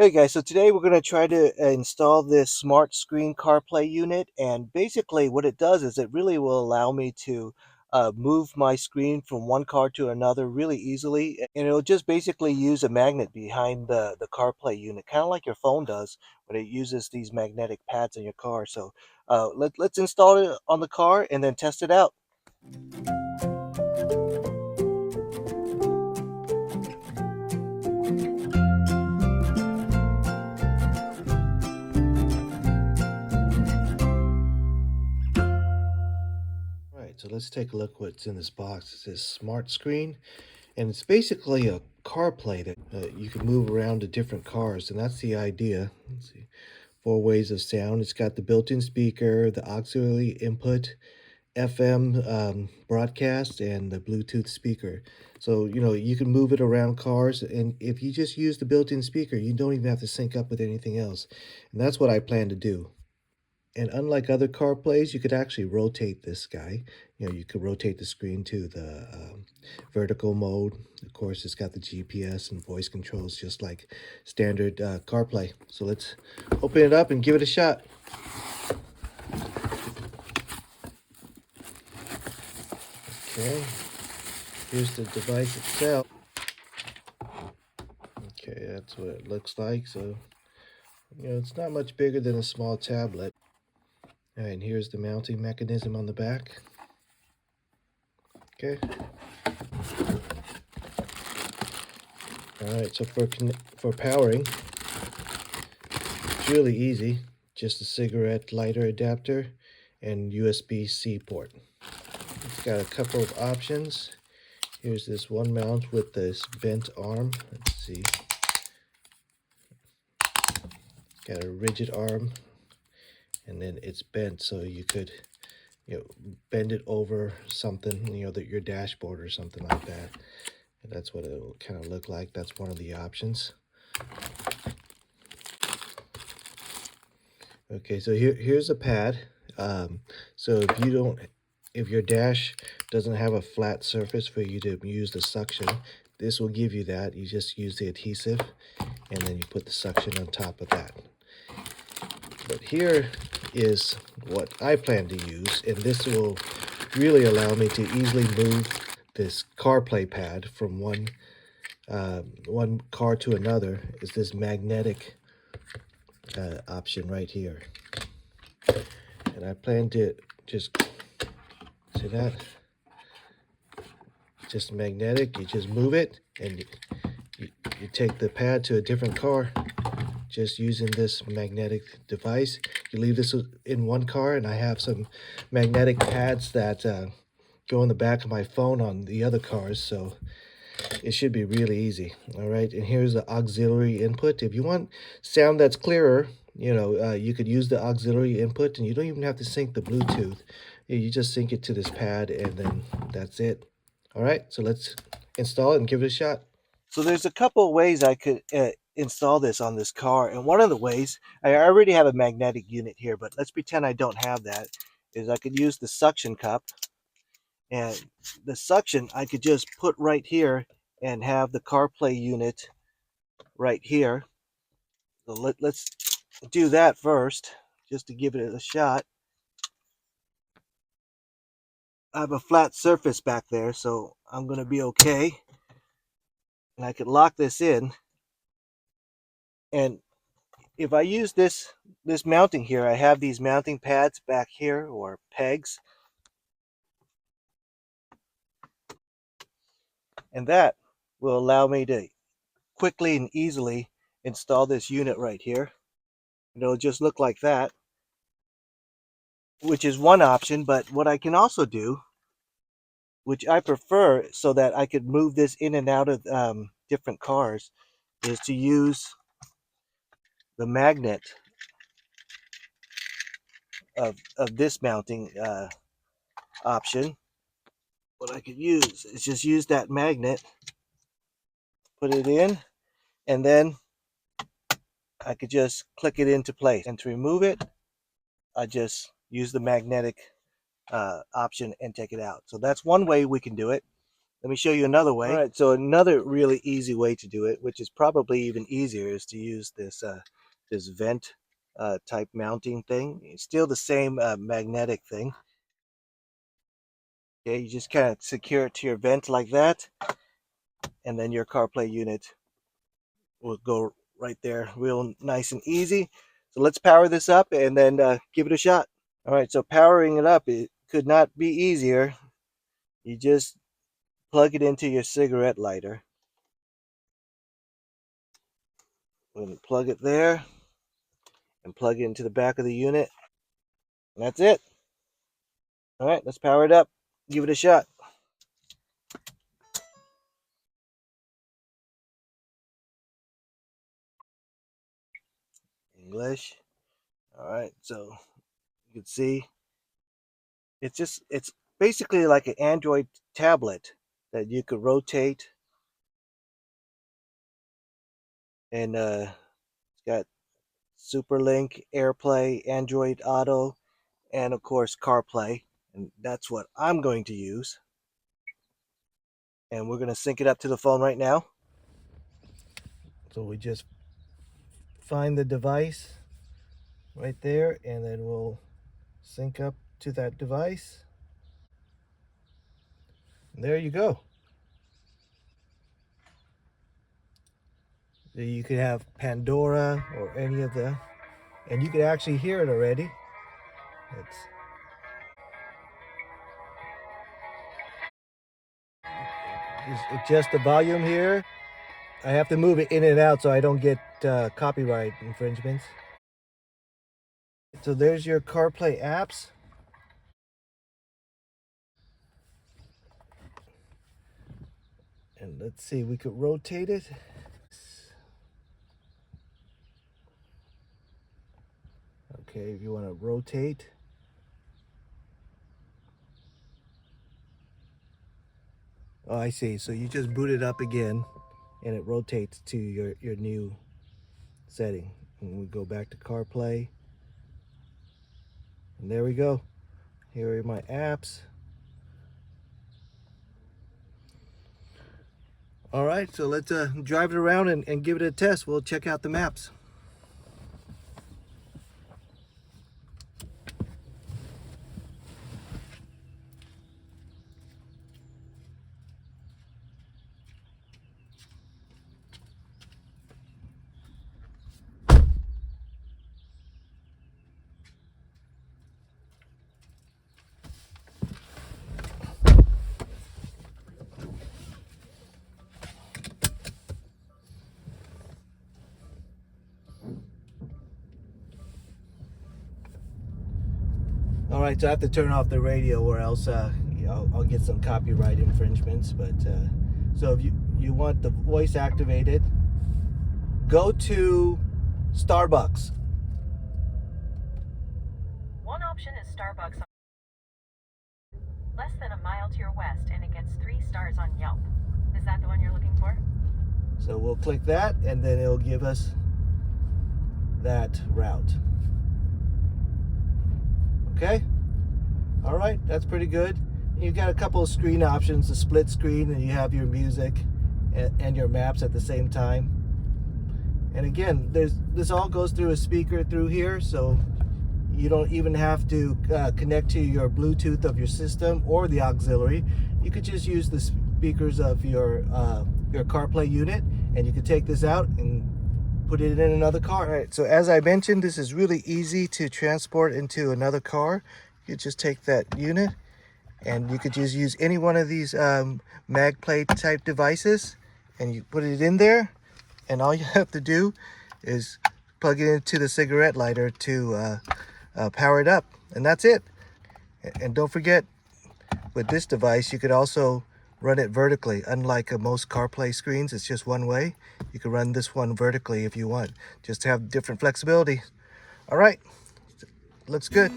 Hey guys, so today we're going to try to install this smart screen CarPlay unit, and basically what it does is it really will allow me to move my screen from one car to another really easily, and it'll just basically use a magnet behind the CarPlay unit, kind of like your phone does, but it uses these magnetic pads in your car. So let's install it on the car and then test it out. All right, so let's take a look what's in this box. It says smart screen, and it's basically a CarPlay that you can move around to different cars, and that's the idea. Let's see, 4 ways of sound. It's got the built-in speaker, the auxiliary input, FM broadcast, and the Bluetooth speaker. So you can move it around cars, and if you just use the built-in speaker, you don't even have to sync up with anything else, and that's what I plan to do. And unlike other CarPlays, you could actually rotate this guy. You could rotate the screen to the vertical mode. Of course, it's got the GPS and voice controls just like standard CarPlay. So let's open it up and give it a shot. Okay, here's the device itself. Okay, that's what it looks like. So, it's not much bigger than a small tablet. All right, and here's the mounting mechanism on the back. Okay. All right, so for powering, it's really easy. Just a cigarette lighter adapter and USB-C port. It's got a couple of options. Here's this one mount with this bent arm. Let's see. It's got a rigid arm, and then it's bent, so you could bend it over something, your dashboard or something like that. And that's what it'll kind of look like. That's one of the options. Okay, so here's a pad. So if your dash doesn't have a flat surface for you to use the suction, this will give you that. You just use the adhesive, and then you put the suction on top of that. But here is what I plan to use, and this will really allow me to easily move this CarPlay pad from one car to another. Is this magnetic option right here. And I plan to just, see that? Just magnetic. You just move it, and you take the pad to a different car just using this magnetic device. You leave this in one car, and I have some magnetic pads that go in the back of my phone on the other cars, so it should be really easy. All right, and here's the auxiliary input. If you want sound that's clearer, you could use the auxiliary input, and you don't even have to sync the Bluetooth. You just sync it to this pad, and then that's it. All right, so let's install it and give it a shot. So there's a couple of ways I could install this on this car, and one of the ways, I already have a magnetic unit here, but let's pretend I don't have that, is I could use the suction cup, and the suction I could just put right here and have the CarPlay unit right here. So let's do that first, just to give it a shot. I have a flat surface back there, so I'm going to be okay. And I could lock this in. And if I use this mounting here, I have these mounting pads back here, or pegs. And that will allow me to quickly and easily install this unit right here. And it'll just look like that, which is one option. But what I can also do, which I prefer so that I could move this in and out of different cars, is to use the magnet of this mounting option. What I could use is just use that magnet, put it in, and then I could just click it into place. And to remove it, I just use the magnetic option and take it out. So that's one way we can do it. Let me show you another way. All right, so another really easy way to do it, which is probably even easier, is to use this this vent type mounting thing. It's still the same magnetic thing. Okay, you just kind of secure it to your vent like that, and then your CarPlay unit will go right there, real nice and easy. So let's power this up and then give it a shot. All right, so powering it up, it could not be easier. You just plug it into your cigarette lighter. We're going to plug it there and plug it into the back of the unit. And that's it. All right, let's power it up. Give it a shot. English. All right, so you can see it's basically like an Android tablet that you could rotate, and it's got SuperLink, AirPlay, Android Auto, and of course CarPlay, and that's what I'm going to use. And we're going to sync it up to the phone right now. So we just find the device right there, and then we'll sync up to that device. And there you go. You could have Pandora or any of the, and you can actually hear it already. It's adjust the volume here. I have to move it in and out so I don't get copyright infringements. So there's your CarPlay apps. And let's see, we could rotate it. Okay, if you want to rotate. Oh, I see. So you just boot it up again and it rotates to your new setting. And we go back to CarPlay. And there we go. Here are my apps. All right, so let's drive it around and give it a test. We'll check out the maps. All right, so I have to turn off the radio or else I'll get some copyright infringements. But so if you want the voice activated, go to Starbucks. One option is Starbucks less than a mile to your west, and it gets 3 stars on Yelp. Is that the one you're looking for? So we'll click that and then it'll give us that route. Okay, all right, that's pretty good. You've got a couple of screen options, a split screen, and you have your music and your maps at the same time. And again, this all goes through a speaker through here, so you don't even have to connect to your Bluetooth of your system or the auxiliary. You could just use the speakers of your CarPlay unit, and you could take this out and put it in another car. All right, so as I mentioned, this is really easy to transport into another car. You just take that unit and you could just use any one of these MagPlay type devices, and you put it in there, and all you have to do is plug it into the cigarette lighter to power it up, and that's it. And don't forget, with this device you could also run it vertically. Unlike most CarPlay screens, it's just one way. You can run this one vertically if you want, just to have different flexibility. All right, looks good.